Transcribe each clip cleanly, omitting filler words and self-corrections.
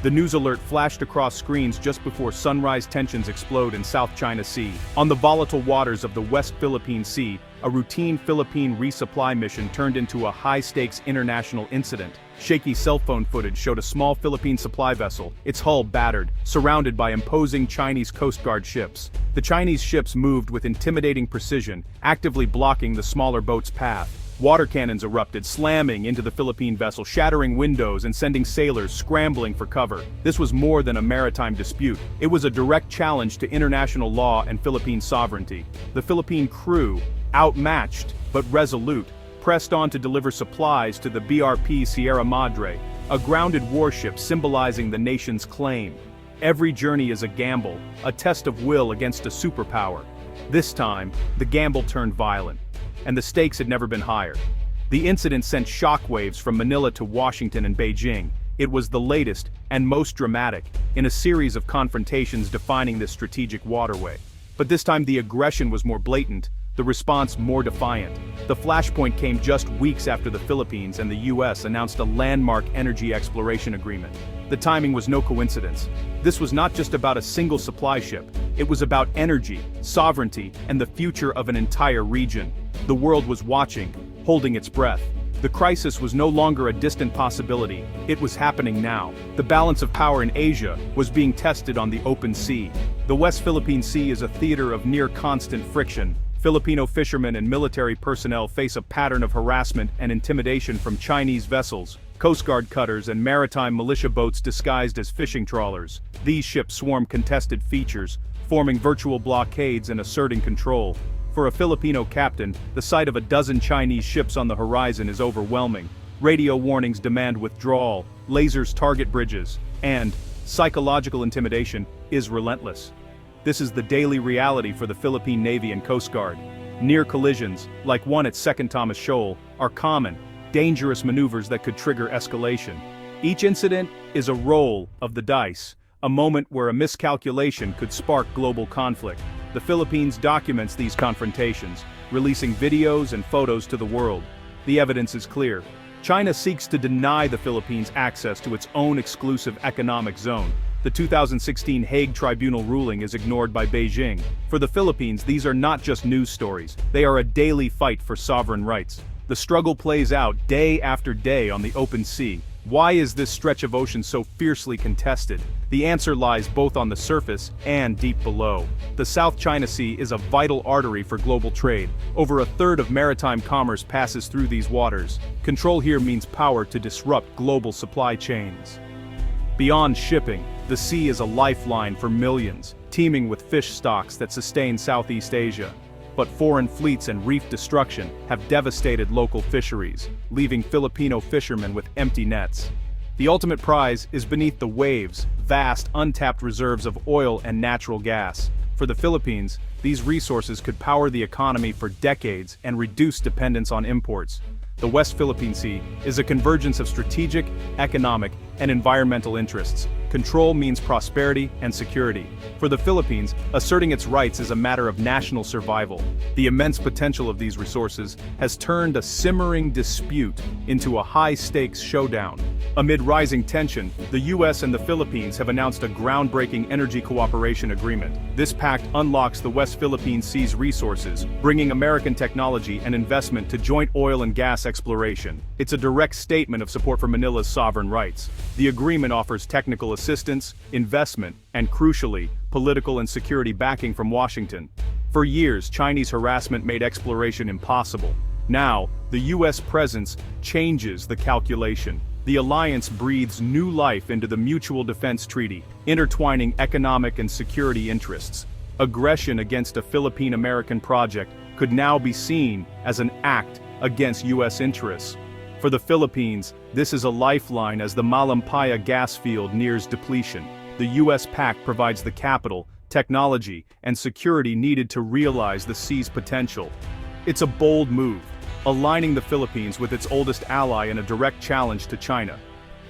The news alert flashed across screens just before sunrise. Tensions explode in South China Sea. On the volatile waters of the West Philippine Sea, a routine Philippine resupply mission turned into a high-stakes international incident. Shaky cell phone footage showed a small Philippine supply vessel, its hull battered, surrounded by imposing Chinese Coast Guard ships. The Chinese ships moved with intimidating precision, actively blocking the smaller boat's path. Water cannons erupted, slamming into the Philippine vessel, shattering windows and sending sailors scrambling for cover. This was more than a maritime dispute. It was a direct challenge to international law and Philippine sovereignty. The Philippine crew, outmatched but resolute, pressed on to deliver supplies to the BRP Sierra Madre, a grounded warship symbolizing the nation's claim. Every journey is a gamble, a test of will against a superpower. This time, the gamble turned violent, and the stakes had never been higher. The incident sent shockwaves from Manila to Washington and Beijing. It was the latest and most dramatic in a series of confrontations defining this strategic waterway. But this time the aggression was more blatant, the response more defiant. The flashpoint came just weeks after the Philippines and the US announced a landmark energy exploration agreement. The timing was no coincidence. This was not just about a single supply ship. It was about energy, sovereignty, and the future of an entire region. The world was watching, holding its breath. The crisis was no longer a distant possibility, it was happening now. The balance of power in Asia was being tested on the open sea. The West Philippine Sea is a theater of near-constant friction. Filipino fishermen and military personnel face a pattern of harassment and intimidation from Chinese vessels, Coast Guard cutters and maritime militia boats disguised as fishing trawlers. These ships swarm contested features, forming virtual blockades and asserting control. For a Filipino captain, the sight of a dozen Chinese ships on the horizon is overwhelming. Radio warnings demand withdrawal, lasers target bridges, and psychological intimidation is relentless. This is the daily reality for the Philippine Navy and Coast Guard. Near collisions, like one at Second Thomas Shoal, are common, dangerous maneuvers that could trigger escalation. Each incident is a roll of the dice, a moment where a miscalculation could spark global conflict. The Philippines documents these confrontations, releasing videos and photos to the world. The evidence is clear. China seeks to deny the Philippines access to its own exclusive economic zone. The 2016 Hague Tribunal ruling is ignored by Beijing. For the Philippines, these are not just news stories, they are a daily fight for sovereign rights. The struggle plays out day after day on the open sea. Why is this stretch of ocean so fiercely contested? The answer lies both on the surface and deep below. The South China Sea is a vital artery for global trade. Over a third of maritime commerce passes through these waters. Control here means power to disrupt global supply chains. Beyond shipping, the sea is a lifeline for millions, teeming with fish stocks that sustain Southeast Asia. But foreign fleets and reef destruction have devastated local fisheries, leaving Filipino fishermen with empty nets. The ultimate prize is beneath the waves, vast untapped reserves of oil and natural gas. For the Philippines, these resources could power the economy for decades and reduce dependence on imports. The West Philippine Sea is a convergence of strategic, economic, and environmental interests. Control means prosperity and security. For the Philippines, asserting its rights is a matter of national survival. The immense potential of these resources has turned a simmering dispute into a high-stakes showdown. Amid rising tension, the US and the Philippines have announced a groundbreaking energy cooperation agreement. This pact unlocks the West Philippine Sea's resources, bringing American technology and investment to joint oil and gas exploration. It's a direct statement of support for Manila's sovereign rights. The agreement offers technical assistance, investment, and crucially, political and security backing from Washington. For years, Chinese harassment made exploration impossible. Now, the US presence changes the calculation. The alliance breathes new life into the Mutual Defense Treaty, intertwining economic and security interests. Aggression against a Philippine-American project could now be seen as an act against US interests. For the Philippines, this is a lifeline as the Malampaya gas field nears depletion. The US Pact provides the capital, technology, and security needed to realize the sea's potential. It's a bold move, aligning the Philippines with its oldest ally in a direct challenge to China.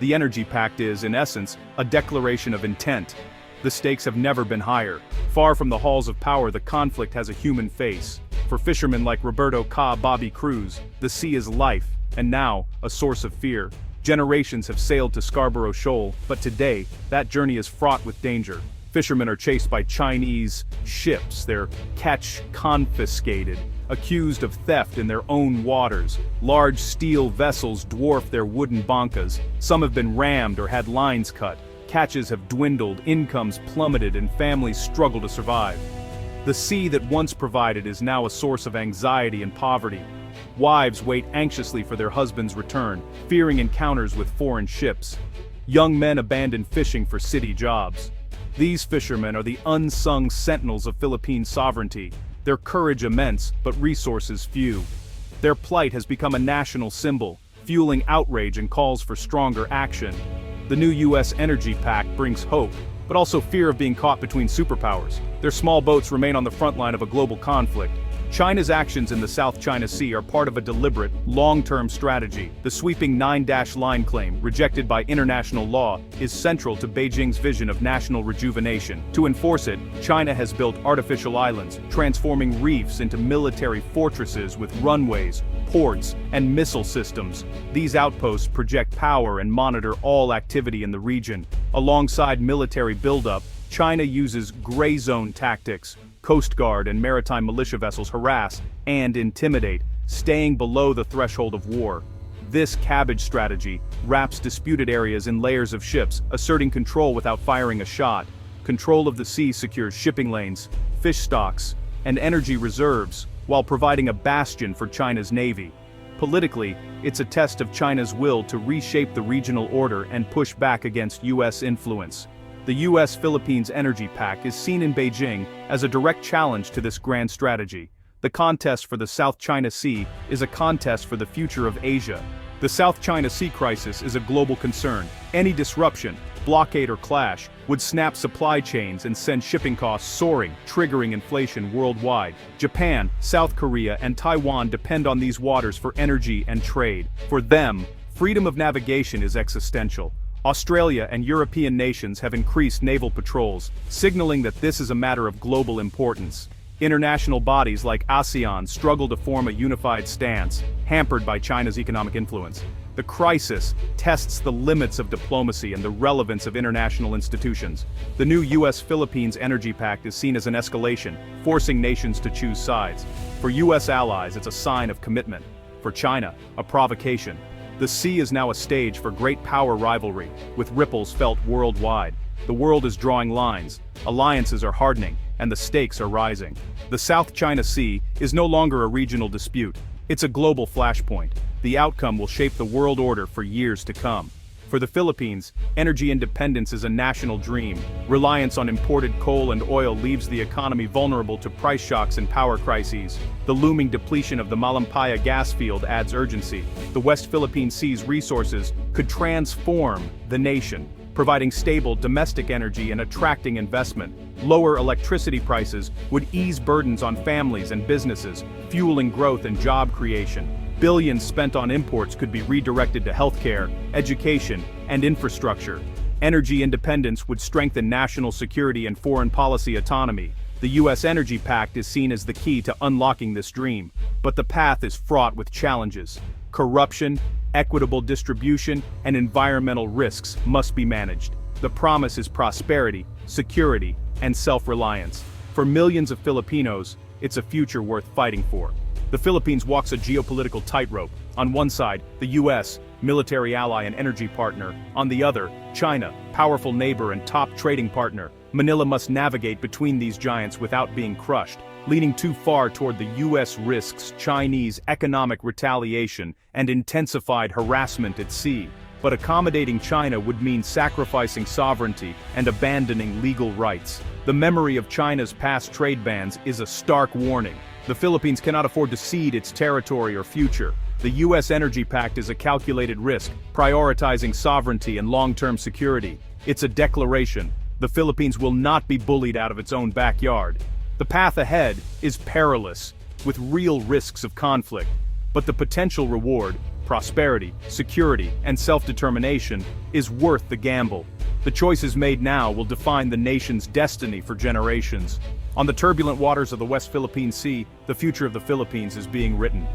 The Energy Pact is, in essence, a declaration of intent. The stakes have never been higher. Far from the halls of power, the conflict has a human face. For fishermen like Roberto Bobby Cruz, the sea is life, and now, a source of fear. Generations have sailed to Scarborough Shoal, but today, that journey is fraught with danger. Fishermen are chased by Chinese ships, their catch confiscated, accused of theft in their own waters. Large steel vessels dwarf their wooden bankas. Some have been rammed or had lines cut. Catches have dwindled, incomes plummeted, and families struggle to survive. The sea that once provided is now a source of anxiety and poverty. Wives wait anxiously for their husband's return, fearing encounters with foreign ships. Young men abandon fishing for city jobs. These fishermen are the unsung sentinels of Philippine sovereignty, their courage immense, but resources few. Their plight has become a national symbol, fueling outrage and calls for stronger action. The new U.S. Energy Pact brings hope, but also fear of being caught between superpowers. Their small boats remain on the front line of a global conflict. China's actions in the South China Sea are part of a deliberate, long-term strategy. The sweeping 9-line claim, rejected by international law, is central to Beijing's vision of national rejuvenation. To enforce it, China has built artificial islands, transforming reefs into military fortresses with runways, ports, and missile systems. These outposts project power and monitor all activity in the region. Alongside military buildup, China uses gray zone tactics. Coast Guard and maritime militia vessels harass and intimidate, staying below the threshold of war. This cabbage strategy wraps disputed areas in layers of ships, asserting control without firing a shot. Control of the sea secures shipping lanes, fish stocks, and energy reserves, while providing a bastion for China's navy. Politically, it's a test of China's will to reshape the regional order and push back against U.S. influence. The U.S.-Philippines Energy Pact is seen in Beijing as a direct challenge to this grand strategy. The contest for the South China Sea is a contest for the future of Asia. The South China Sea crisis is a global concern. Any disruption, blockade or clash, would snap supply chains and send shipping costs soaring, triggering inflation worldwide. Japan, South Korea, and Taiwan depend on these waters for energy and trade. For them, freedom of navigation is existential. Australia and European nations have increased naval patrols, signaling that this is a matter of global importance. International bodies like ASEAN struggle to form a unified stance, hampered by China's economic influence. The crisis tests the limits of diplomacy and the relevance of international institutions. The new U.S.-Philippines Energy Pact is seen as an escalation, forcing nations to choose sides. For U.S. allies, it's a sign of commitment. For China, a provocation. The sea is now a stage for great power rivalry, with ripples felt worldwide. The world is drawing lines, alliances are hardening, and the stakes are rising. The South China Sea is no longer a regional dispute. It's a global flashpoint. The outcome will shape the world order for years to come. For the Philippines, energy independence is a national dream. Reliance on imported coal and oil leaves the economy vulnerable to price shocks and power crises. The looming depletion of the Malampaya gas field adds urgency. The West Philippine Sea's resources could transform the nation, providing stable domestic energy and attracting investment. Lower electricity prices would ease burdens on families and businesses, fueling growth and job creation. Billions spent on imports could be redirected to healthcare, education, and infrastructure. Energy independence would strengthen national security and foreign policy autonomy. The U.S. Energy Pact is seen as the key to unlocking this dream, but the path is fraught with challenges. Corruption, equitable distribution, and environmental risks must be managed. The promise is prosperity, security, and self-reliance. For millions of Filipinos, it's a future worth fighting for. The Philippines walks a geopolitical tightrope. On one side, the U.S., military ally and energy partner. On the other, China, powerful neighbor and top trading partner. Manila must navigate between these giants without being crushed. Leaning too far toward the U.S. risks Chinese economic retaliation and intensified harassment at sea. But accommodating China would mean sacrificing sovereignty and abandoning legal rights. The memory of China's past trade bans is a stark warning. The Philippines cannot afford to cede its territory or future. The U.S. Energy Pact is a calculated risk, prioritizing sovereignty and long-term security. It's a declaration. The Philippines will not be bullied out of its own backyard. The path ahead is perilous, with real risks of conflict. But the potential reward, prosperity, security, and self-determination, is worth the gamble. The choices made now will define the nation's destiny for generations. On the turbulent waters of the West Philippine Sea, the future of the Philippines is being written.